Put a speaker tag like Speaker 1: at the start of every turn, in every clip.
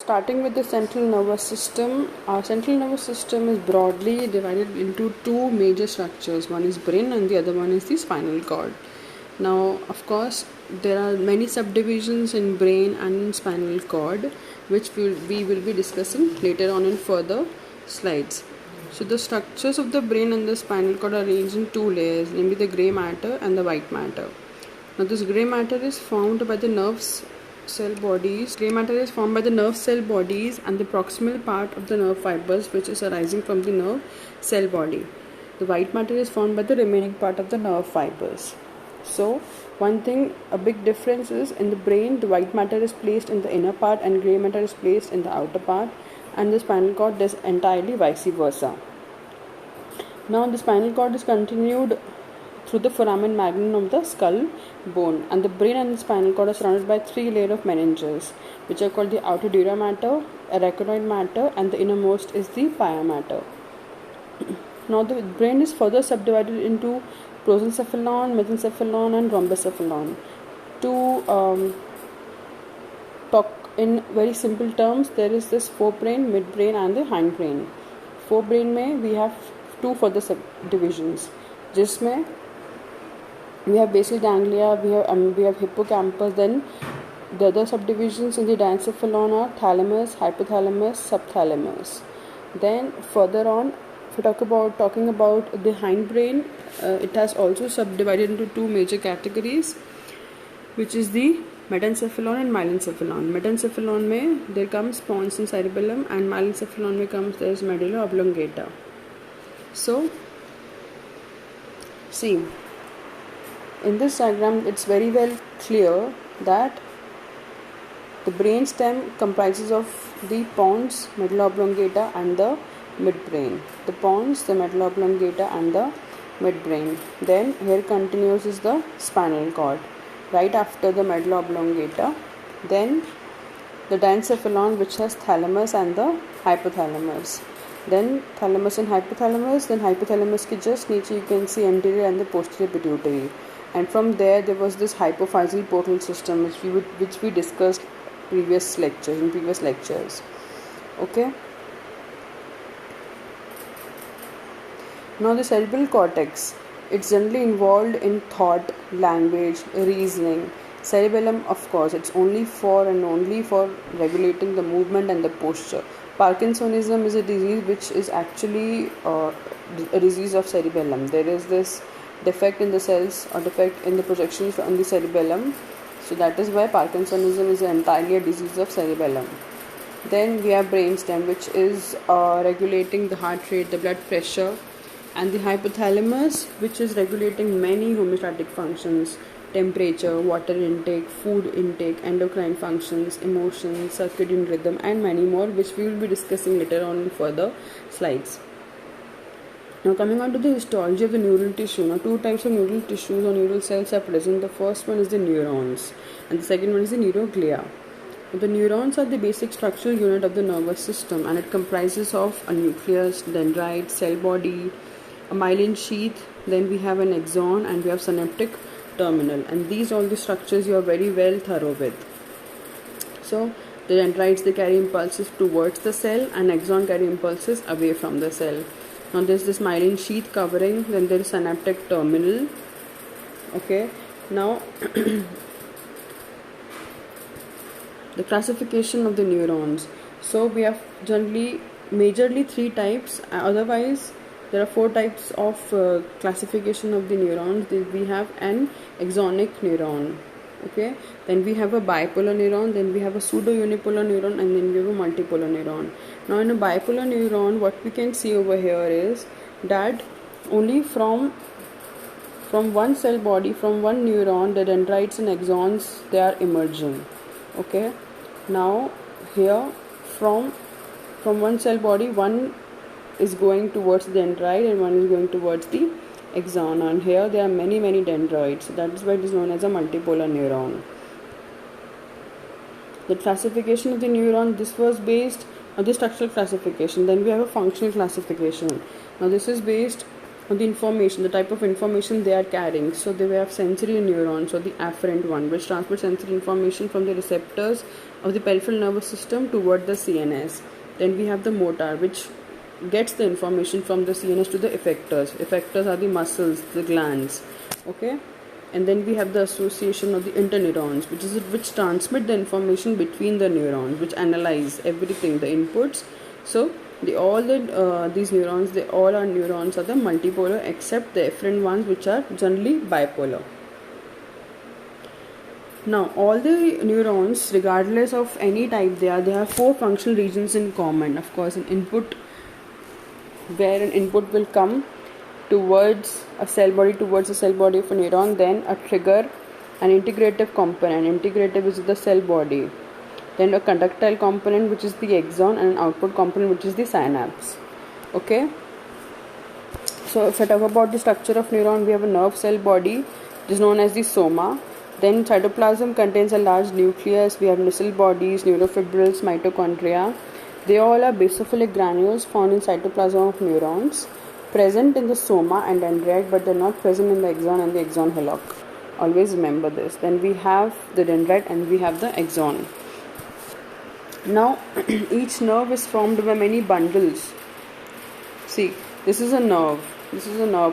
Speaker 1: Starting with the central nervous system, our central nervous system is broadly divided into two major structures. One is brain and the other one is the spinal cord. Now, of course, there are many subdivisions in brain and in spinal cord, which we will be discussing later on in further slides. So, the structures of the brain and the spinal cord are arranged in two layers, namely the grey matter and the white matter. Now, this grey matter is formed by the nerves cell bodies. Grey matter is formed by the nerve cell bodies and the proximal part of the nerve fibers, which is arising from the nerve cell body. The white matter is formed by the remaining part of the nerve fibers. So, one thing, a big difference is in the brain, the white matter is placed in the inner part and grey matter is placed in the outer part, and the spinal cord is entirely vice versa. Now, the spinal cord is continued through the foramen magnum of the skull bone, and the brain and the spinal cord are surrounded by three layers of meninges, which are called the outer dura mater, arachnoid matter, and the innermost is the pia mater. Now the brain is further subdivided into prosencephalon, mesencephalon, and rhombocephalon. To talk in very simple terms, there is this forebrain, midbrain, and the hindbrain. Forebrain में we have two further subdivisions, जिसमें we have basal ganglia, we have hippocampus. Then the other subdivisions in the diencephalon are thalamus, hypothalamus, subthalamus. Then further on, if we talking about the hindbrain, it has also subdivided into two major categories, which is the metencephalon and myelencephalon. Metencephalon में there comes pons and cerebellum, and myelencephalon में comes there is medulla oblongata. So, see, in this diagram, it's very well clear that the brain stem comprises of the pons, medulla oblongata, and the midbrain. The pons, the medulla oblongata, and the midbrain. Then here continues is the spinal cord. Right after the medulla oblongata, then the diencephalon, which has thalamus and the hypothalamus. Then thalamus and hypothalamus. Then hypothalamus ke just niche you can see anterior and the posterior pituitary. And from there was this hypophyseal portal system, which we discussed in previous lectures. Okay. Now the cerebral cortex, it's generally involved in thought, language, reasoning. Cerebellum, of course, it's only for regulating the movement and the posture. Parkinsonism is a disease which is actually a disease of cerebellum. There is this defect in the cells or defect in the projections on the cerebellum. So that is why Parkinsonism is entirely a disease of cerebellum. Then we have brainstem, which is regulating the heart rate, the blood pressure, and the hypothalamus, which is regulating many homeostatic functions: temperature, water intake, food intake, endocrine functions, emotions, circadian rhythm, and many more, which we will be discussing later on in further slides. Now coming on to the histology of the neural tissue. Now two types of neural tissues or neural cells are present. The first one is the neurons and the second one is the neuroglia. The neurons are the basic structural unit of the nervous system, and it comprises of a nucleus, dendrite, cell body, a myelin sheath, then we have an axon, and we have synaptic terminal. And these all the structures you are very well thorough with. So the dendrites, they carry impulses towards the cell, and axon carry impulses away from the cell. Now there's this myelin sheath covering, then there is synaptic terminal. Okay, now the classification of the neurons. So we have majorly three types. Otherwise, there are four types of classification of the neurons. We have an axonic neuron. Okay, then we have a bipolar neuron, then we have a pseudo-unipolar neuron, and then we have a multipolar neuron. Now in a bipolar neuron, what we can see over here is that only from one cell body, from one neuron, the dendrites and axons, they are emerging. Okay, now here from one cell body, one is going towards the dendrite and one is going towards the axon, and here there are many dendroids. So that is why it is known as a multipolar neuron. The classification of the neuron, this was based on the structural classification. Then we have a functional classification. Now this is based on the information, the type of information they are carrying. So they have sensory neurons, or the afferent one, which transmits sensory information from the receptors of the peripheral nervous system toward the CNS. Then we have the motor, which gets the information from the CNS to the effectors. Effectors are the muscles, the glands. Okay, and then we have the association of the interneurons, which transmit the information between the neurons, which analyze everything, the inputs. So these neurons, they all are neurons are the multipolar, except the efferent ones, which are generally bipolar. Now, all the neurons, regardless of any type they have 4 functional regions in common. Of course, an input, where an input will come towards a cell body of a neuron, then a trigger, an integrative component. Integrative is the cell body. Then a conductile component, which is the axon, and an output component, which is the synapse. Okay. So if I talk about the structure of neuron, we have a nerve cell body, which is known as the soma. Then cytoplasm contains a large nucleus. We have nucleal bodies, neurofibrils, mitochondria. They all are basophilic granules found in cytoplasm of neurons, present in the soma and dendrite, but they're not present in the axon and the axon hillock. Always remember this. Then we have the dendrite and we have the axon. Now, each nerve is formed by many bundles. See, this is a nerve,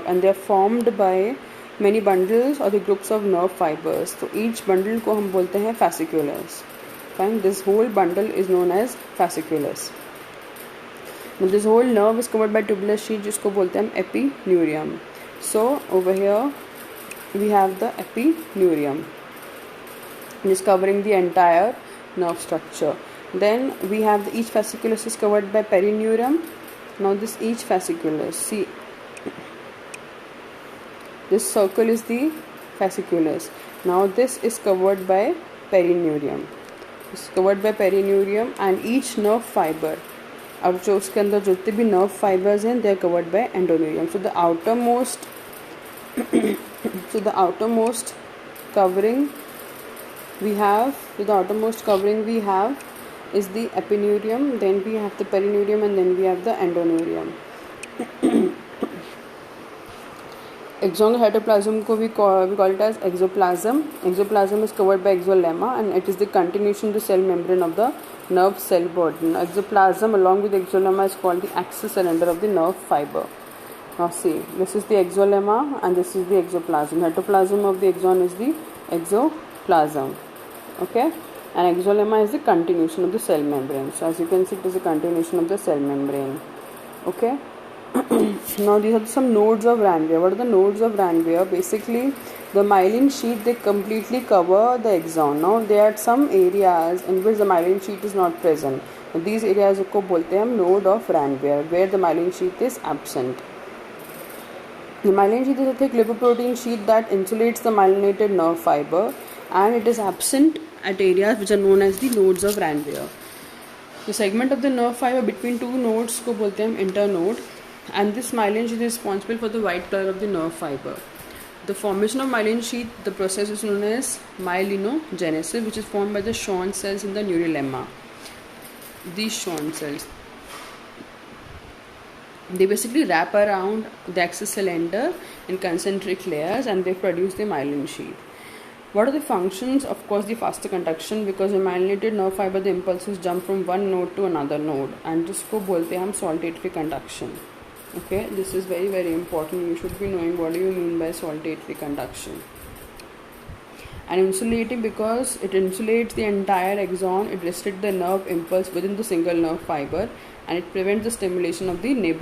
Speaker 1: and they are formed by many bundles or the groups of nerve fibers. So each bundle को हम बोलते हैं fasciculus. Fine, this whole bundle is known as fasciculus. Now this whole nerve is covered by tubular sheath, जिसको बोलते हैं हम epineurium. So over here we have the epineurium, it is covering the entire nerve structure. Then we have each fasciculus is covered by perineurium. Now this each fasciculus, see, this circle is the fasciculus. Now this is covered by perineurium. It's covered by perineurium, and each nerve fiber, अब जो उसके अंदर जितने भी nerve fibers हैं, they are covered by endoneurium. So the outermost covering we have is the epineurium, then we have the perineurium, and then we have the endoneurium. Axonal cytoplasm we call it as exoplasm. Exoplasm is covered by exolemma, and it is the continuation of the cell membrane of the nerve cell body. Now, exoplasm along with exolemma is called the axis cylinder of the nerve fiber. Now see, this is the exolemma and this is the exoplasm. Cytoplasm of the axon is the exoplasm. Okay, and exolemma is the continuation of the cell membrane. So as you can see, it is a continuation of the cell membrane. Okay. Now these are some nodes of Ranvier. What are the nodes of Ranvier? Basically, the myelin sheath, they completely cover the axon. Now there are some areas in which the myelin sheath is not present. Now, these areas को बोलते हैं हम node of Ranvier, where the myelin sheath is absent. The myelin sheath is a thick lipoprotein sheath that insulates the myelinated nerve fiber, and it is absent at areas which are known as the nodes of Ranvier. The segment of the nerve fiber between two nodes को बोलते हैं हम internode, and this myelin sheath is responsible for the white color of the nerve fiber. The formation of myelin sheath, the process is known as myelinogenesis, which is formed by the Schwann cells in the neurolemma. These Schwann cells, they basically wrap around the axis cylinder in concentric layers, and they produce the myelin sheath. What are the functions? Of course, the faster conduction, because in myelinated nerve fiber the impulses jump from one node to another node, and जिसको बोलते हैं हम saltatory conduction. Okay, this is very very important. You should be knowing what do you mean by saltatory conduction. And insulating, because it insulates the entire axon, it restricts the nerve impulse within the single nerve fiber, and it prevents the stimulation of the neighboring